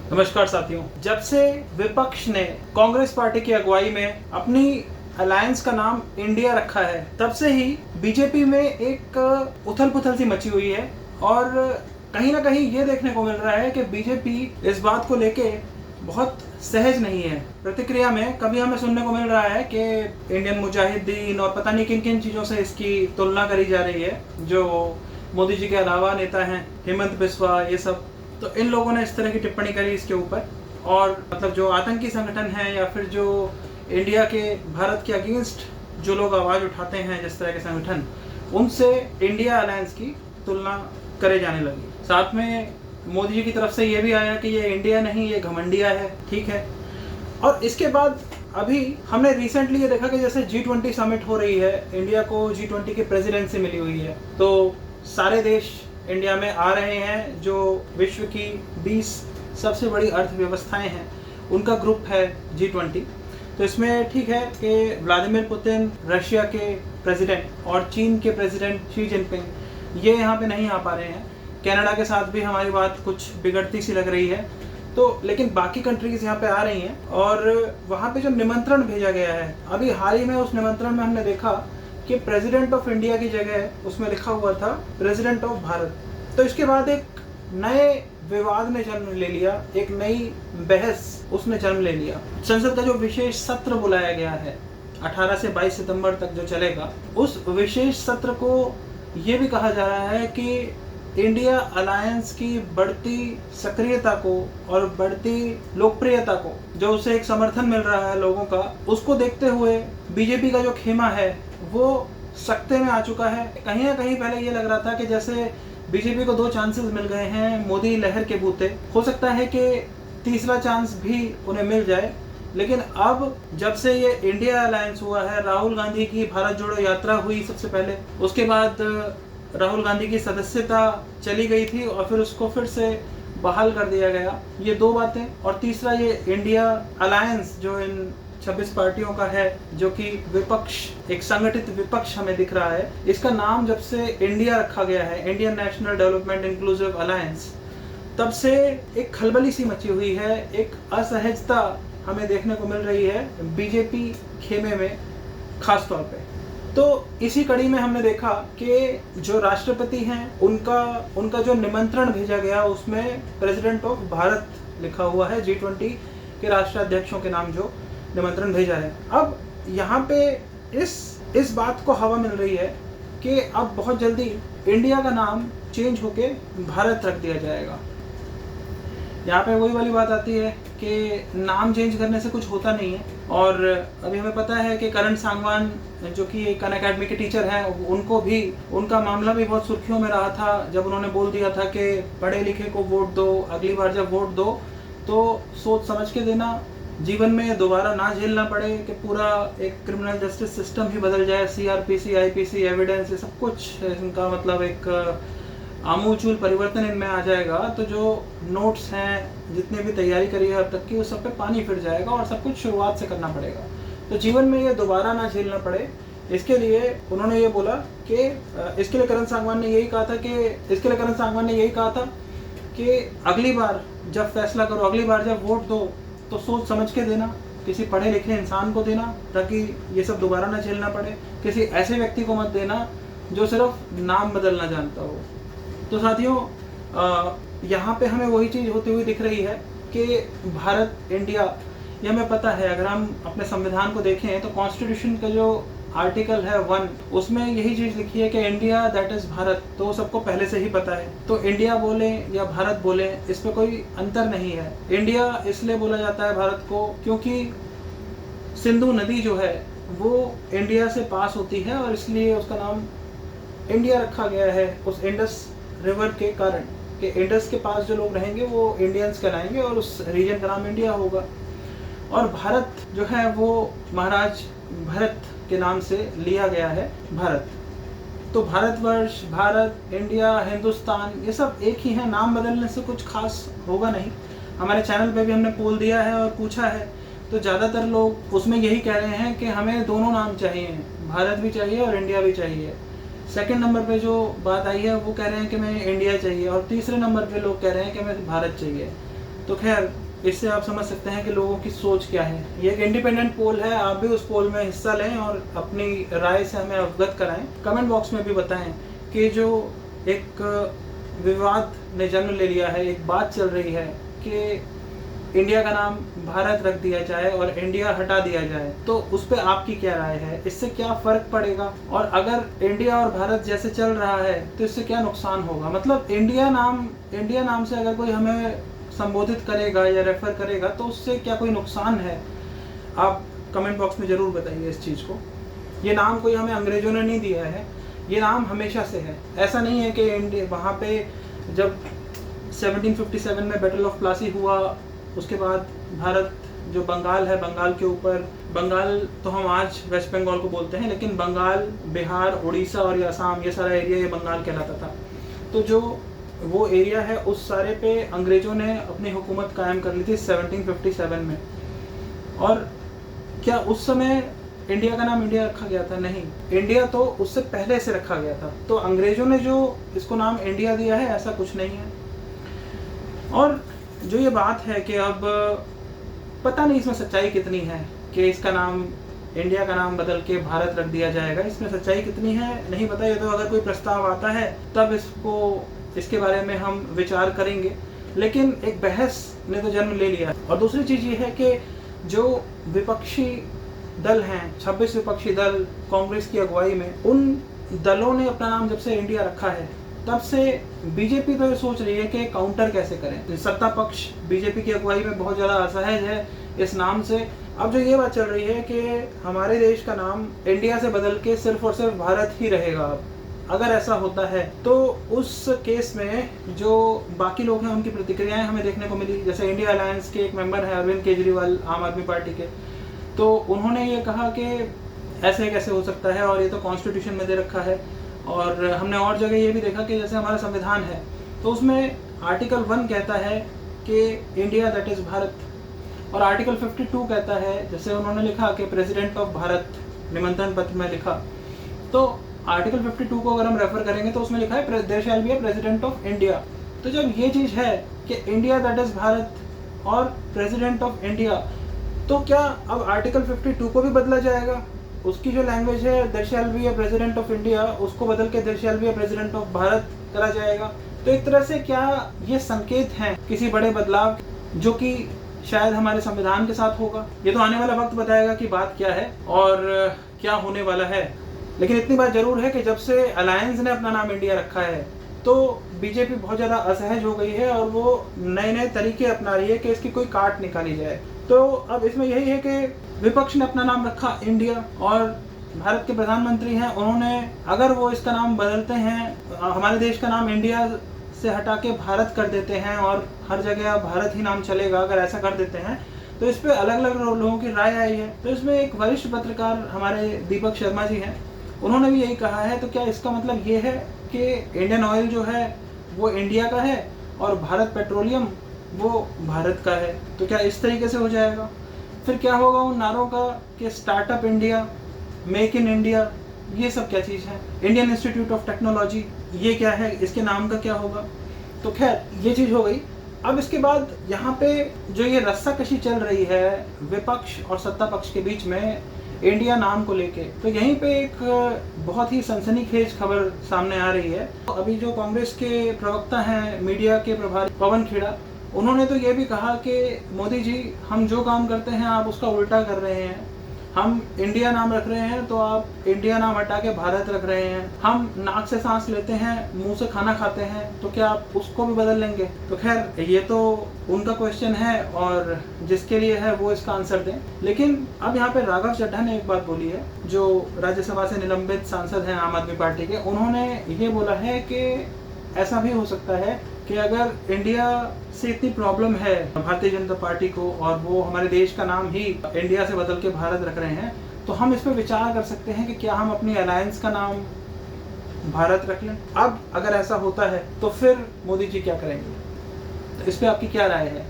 नमस्कार साथियों। जब से विपक्ष ने कांग्रेस पार्टी की अगुवाई में अपनी अलायंस का नाम इंडिया रखा है, तब से ही बीजेपी में एक उथल पुथल सी मची हुई है और कहीं ना कहीं ये देखने को मिल रहा है कि बीजेपी इस बात को लेके बहुत सहज नहीं है। प्रतिक्रिया में कभी हमें सुनने को मिल रहा है कि इंडियन मुजाहिदीन और पता नहीं किन किन चीज़ों से इसकी तुलना करी जा रही है। जो मोदी जी के अलावा नेता हैं, हेमंत बिस्वा, ये सब, तो इन लोगों ने इस तरह की टिप्पणी करी इसके ऊपर। और मतलब जो आतंकी संगठन है या फिर जो इंडिया के, भारत के अगेंस्ट जो लोग आवाज़ उठाते हैं, जिस तरह के संगठन, उनसे इंडिया अलायंस की तुलना करे जाने लगी। साथ में मोदी जी की तरफ से ये भी आया कि ये इंडिया नहीं, ये घमंडिया है। ठीक है। और इसके बाद अभी हमने रिसेंटली ये देखा कि जैसे G20 समिट हो रही है, इंडिया को G20 की प्रेसिडेंसी मिली हुई है, तो सारे देश इंडिया में आ रहे हैं। जो विश्व की 20 सबसे बड़ी अर्थव्यवस्थाएं हैं, उनका ग्रुप है G20। तो इसमें ठीक है कि व्लादिमीर पुतिन, रशिया के प्रेसिडेंट, और चीन के प्रेसिडेंट शी जिनपिंग, ये यहाँ पे नहीं आ पा रहे हैं। कनाडा के साथ भी हमारी बात कुछ बिगड़ती सी लग रही है। तो लेकिन बाकी कंट्रीज यहाँ पे आ रही हैं और वहाँ पे जो निमंत्रण भेजा गया है, अभी हाल ही में उस निमंत्रण में हमने देखा कि प्रेसिडेंट ऑफ इंडिया की जगह उसमें लिखा हुआ था प्रेसिडेंट ऑफ भारत। तो इसके बाद एक नए विवाद ने जन्म ले लिया, एक नई बहस उसने जन्म ले लिया। संसद का जो विशेष सत्र बुलाया गया है 18 से 22 सितंबर तक जो चलेगा, उस विशेष सत्र को ये भी कहा जा रहा है कि इंडिया अलायंस की बढ़ती सक्रियता को और बढ़ती लोकप्रियता को, जो उसे एक समर्थन मिल रहा है लोगों का, उसको देखते हुए बीजेपी का जो खेमा है वो सख्ते में आ चुका है। कहीं ना कहीं पहले ये लग रहा था कि जैसे बीजेपी को 2 चांसेस मिल गए हैं मोदी लहर के बूते, हो सकता है कि तीसरा चांस भी उन्हें मिल जाए। लेकिन अब जब से ये इंडिया अलायंस हुआ है, राहुल गांधी की भारत जोड़ो यात्रा हुई सबसे पहले, उसके बाद राहुल गांधी की सदस्यता चली गई थी और फिर उसको फिर से बहाल कर दिया गया, ये 2 बातें, और तीसरा ये इंडिया अलायंस जो इन 26 पार्टियों का है, जो कि विपक्ष, एक संगठित विपक्ष हमें दिख रहा है, इसका नाम जब से इंडिया रखा गया है, Indian national development inclusive alliance, तब से एक खलबली सी मची हुई है, एक असहजता हमें देखने को मिल रही है बीजेपी खेमे में खास तौर पे। तो इसी कड़ी में हमने देखा कि जो राष्ट्रपति हैं, उनका जो निमंत्रण भेजा गया, उसमें प्रेसिडेंट ऑफ भारत लिखा हुआ है। G20 के राष्ट्राध्यक्षों के नाम जो निमंत्रण भेजा है। अब यहाँ पे इस बात को हवा मिल रही है कि अब बहुत जल्दी इंडिया का नाम चेंज होके भारत रख दिया जाएगा। यहाँ पे वही वाली बात आती है कि नाम चेंज करने से कुछ होता नहीं है। और अभी हमें पता है कि करण सांगवान, जो कि एक अनअकैडमी के टीचर हैं, उनका मामला भी बहुत सुर्खियों में रहा था जब उन्होंने बोल दिया था कि पढ़े लिखे को वोट दो, अगली बार जब वोट दो तो सोच समझ के देना, जीवन में दोबारा ना झेलना पड़े कि पूरा एक क्रिमिनल जस्टिस सिस्टम ही बदल जाए, CRPC, IPC, एविडेंस, ये सब कुछ इनका मतलब एक आमूलचूल परिवर्तन इनमें आ जाएगा। तो जो नोट्स हैं, जितने भी तैयारी करी है अब तक की, उस सब पे पानी फिर जाएगा और सब कुछ शुरुआत से करना पड़ेगा। तो जीवन में ये दोबारा ना झेलना पड़े, इसके लिए उन्होंने ये बोला कि इसके लिए करण सांगवान ने यही कहा था कि अगली बार जब फैसला करो, अगली बार जब वोट दो, तो सोच समझ के देना, किसी पढ़े लिखे इंसान को देना, ताकि ये सब दोबारा ना झेलना पड़े। किसी ऐसे व्यक्ति को मत देना जो सिर्फ नाम बदलना जानता हो। तो साथियों, यहाँ पे हमें वही चीज़ होती हुई दिख रही है कि भारत, इंडिया, ये हमें पता है। अगर हम अपने संविधान को देखें तो कॉन्स्टिट्यूशन का जो आर्टिकल है 1, उसमें यही चीज़ लिखी है कि इंडिया दैट इज़ भारत। तो सबको पहले से ही पता है। तो इंडिया बोले या भारत बोले, इस पर कोई अंतर नहीं है। इंडिया इसलिए बोला जाता है भारत को क्योंकि सिंधु नदी जो है वो इंडिया से पास होती है और इसलिए उसका नाम इंडिया रखा गया है, उस इंडस रिवर के कारण, कि इंडस के पास जो लोग रहेंगे वो इंडियंस कहलाएंगे और उस रीजन का नाम इंडिया होगा। और भारत जो है वो महाराज भरत के नाम से लिया गया है, भारत। तो भारतवर्ष, भारत, इंडिया, हिंदुस्तान, ये सब एक ही है। नाम बदलने से कुछ खास होगा नहीं। हमारे चैनल पे भी हमने पोल दिया है और पूछा है, तो ज़्यादातर लोग उसमें यही कह रहे हैं कि हमें दोनों नाम चाहिए, भारत भी चाहिए और इंडिया भी चाहिए। सेकंड नंबर पे जो बात आई है वो कह रहे हैं कि हमें इंडिया चाहिए, और तीसरे नंबर पे लोग कह रहे हैं कि हमें भारत चाहिए। तो खैर, इससे आप समझ सकते हैं कि लोगों की सोच क्या है। ये एक इंडिपेंडेंट पोल है, आप भी उस पोल में हिस्सा लें और अपनी राय से हमें अवगत कराएं। कमेंट बॉक्स में भी बताएं कि जो एक विवाद ने जन्म ले लिया है, एक बात चल रही है कि इंडिया का नाम भारत रख दिया जाए और इंडिया हटा दिया जाए, तो उस पर आपकी क्या राय है? इससे क्या फर्क पड़ेगा? और अगर इंडिया और भारत जैसे चल रहा है तो इससे क्या नुकसान होगा? मतलब इंडिया नाम से अगर कोई हमें संबोधित करेगा या रेफर करेगा तो उससे क्या कोई नुकसान है? आप कमेंट बॉक्स में ज़रूर बताइए इस चीज़ को। ये नाम कोई हमें अंग्रेजों ने नहीं दिया है, ये नाम हमेशा से है। ऐसा नहीं है कि इंडिया, वहाँ पे जब 1757 में बैटल ऑफ प्लासी हुआ, उसके बाद भारत जो बंगाल है, बंगाल के ऊपर, बंगाल तो हम आज वेस्ट बंगाल को बोलते हैं, लेकिन बंगाल, बिहार, उड़ीसा और ये असम, ये सारा एरिया ये बंगाल कहलाता था। तो जो वो एरिया है उस सारे पे अंग्रेज़ों ने अपनी हुकूमत कायम कर ली थी 1757 में। और क्या उस समय इंडिया का नाम इंडिया रखा गया था? नहीं, इंडिया तो उससे पहले से रखा गया था। तो अंग्रेज़ों ने जो इसको नाम इंडिया दिया है, ऐसा कुछ नहीं है। और जो ये बात है कि अब पता नहीं इसमें सच्चाई कितनी है कि इसका नाम, इंडिया का नाम बदल के भारत रख दिया जाएगा, इसमें सच्चाई कितनी है नहीं पता। ये तो अगर कोई प्रस्ताव आता है तब इसके बारे में हम विचार करेंगे, लेकिन एक बहस ने तो जन्म ले लिया। और दूसरी चीज़ ये है कि जो विपक्षी दल हैं, 26 विपक्षी दल कांग्रेस की अगुवाई में, उन दलों ने अपना नाम जब से इंडिया रखा है तब से बीजेपी तो ये सोच रही है कि काउंटर कैसे करें। सत्ता पक्ष बीजेपी की अगुवाई में बहुत ज़्यादा असहज है इस नाम से। अब जो ये बात चल रही है कि हमारे देश का नाम इंडिया से बदल के सिर्फ और सिर्फ भारत ही रहेगा। अब अगर ऐसा होता है तो उस केस में जो बाकी लोग हैं उनकी प्रतिक्रियाएं हमें देखने को मिली। जैसे इंडिया अलायंस के एक मेंबर हैं अरविंद केजरीवाल, आम आदमी पार्टी के, तो उन्होंने ये कहा कि ऐसे कैसे हो सकता है और ये तो कॉन्स्टिट्यूशन में दे रखा है। और हमने और जगह ये भी देखा कि जैसे हमारा संविधान है तो उसमें आर्टिकल 1 कहता है कि इंडिया दैट इज़ भारत, और आर्टिकल 52 कहता है, जैसे उन्होंने लिखा कि प्रेसिडेंट ऑफ भारत, निमंत्रण पत्र में लिखा, तो आर्टिकल 52 को अगर हम रेफर करेंगे तो उसमें लिखा है there shall be a president of India. तो जब ये चीज़ है कि इंडिया दैट इज़ भारत और प्रेसिडेंट ऑफ इंडिया, तो क्या अब आर्टिकल 52 को भी बदला जाएगा? उसकी जो लैंग्वेज है there shall be a president of India, उसको बदल के there shall be a president of Bharat करा जाएगा। तो एक तरह से क्या ये संकेत हैं किसी बड़े बदलाव जो कि शायद हमारे संविधान के साथ होगा? ये तो आने वाला वक्त बताएगा कि बात क्या है और क्या होने वाला है। लेकिन इतनी बात जरूर है कि जब से अलायंस ने अपना नाम इंडिया रखा है तो बीजेपी बहुत ज़्यादा असहज हो गई है और वो नए नए तरीके अपना रही है कि इसकी कोई काट निकाली जाए। तो अब इसमें यही है कि विपक्ष ने अपना नाम रखा इंडिया, और भारत के प्रधानमंत्री हैं, उन्होंने, अगर वो इसका नाम बदलते हैं, हमारे देश का नाम इंडिया से हटा के भारत कर देते हैं और हर जगह भारत ही नाम चलेगा, अगर ऐसा कर देते हैं तो इस पर अलग अलग लोगों की राय आई है। तो इसमें एक वरिष्ठ पत्रकार हमारे दीपक शर्मा जी हैं, उन्होंने भी यही कहा है। तो क्या इसका मतलब ये है कि इंडियन ऑयल जो है वो इंडिया का है और भारत पेट्रोलियम वो भारत का है? तो क्या इस तरीके से हो जाएगा? फिर क्या होगा उन नारों का कि startup India, make in India, ये सब क्या चीज़ है? इंडियन इंस्टीट्यूट ऑफ टेक्नोलॉजी, ये क्या है? इसके नाम का क्या होगा? तो खैर ये चीज़ हो गई। अब इसके बाद यहाँ पे जो ये रस्साकशी चल रही है विपक्ष और सत्ता पक्ष के बीच में इंडिया नाम को लेके, तो यहीं पे एक बहुत ही सनसनीखेज खबर सामने आ रही है। तो अभी जो कांग्रेस के प्रवक्ता हैं, मीडिया के प्रभारी पवन खेड़ा, उन्होंने तो ये भी कहा कि मोदी जी, हम जो काम करते हैं आप उसका उल्टा कर रहे हैं। हम इंडिया नाम रख रहे हैं तो आप इंडिया नाम हटा के भारत रख रहे हैं। हम नाक से सांस लेते हैं, मुंह से खाना खाते हैं, तो क्या आप उसको भी बदल लेंगे? तो खैर ये तो उनका क्वेश्चन है और जिसके लिए है वो इसका आंसर दें। लेकिन अब यहाँ पे राघव चड्ढा ने एक बात बोली है, जो राज्यसभा से निलंबित सांसद हैं आम आदमी पार्टी के। उन्होंने ये बोला है कि ऐसा भी हो सकता है कि अगर इंडिया से इतनी प्रॉब्लम है भारतीय जनता पार्टी को और वो हमारे देश का नाम ही इंडिया से बदल के भारत रख रहे हैं, तो हम इस पर विचार कर सकते हैं कि क्या हम अपनी अलायंस का नाम भारत रख लें। अब अगर ऐसा होता है तो फिर मोदी जी क्या करेंगे? तो इस पर आपकी क्या राय है?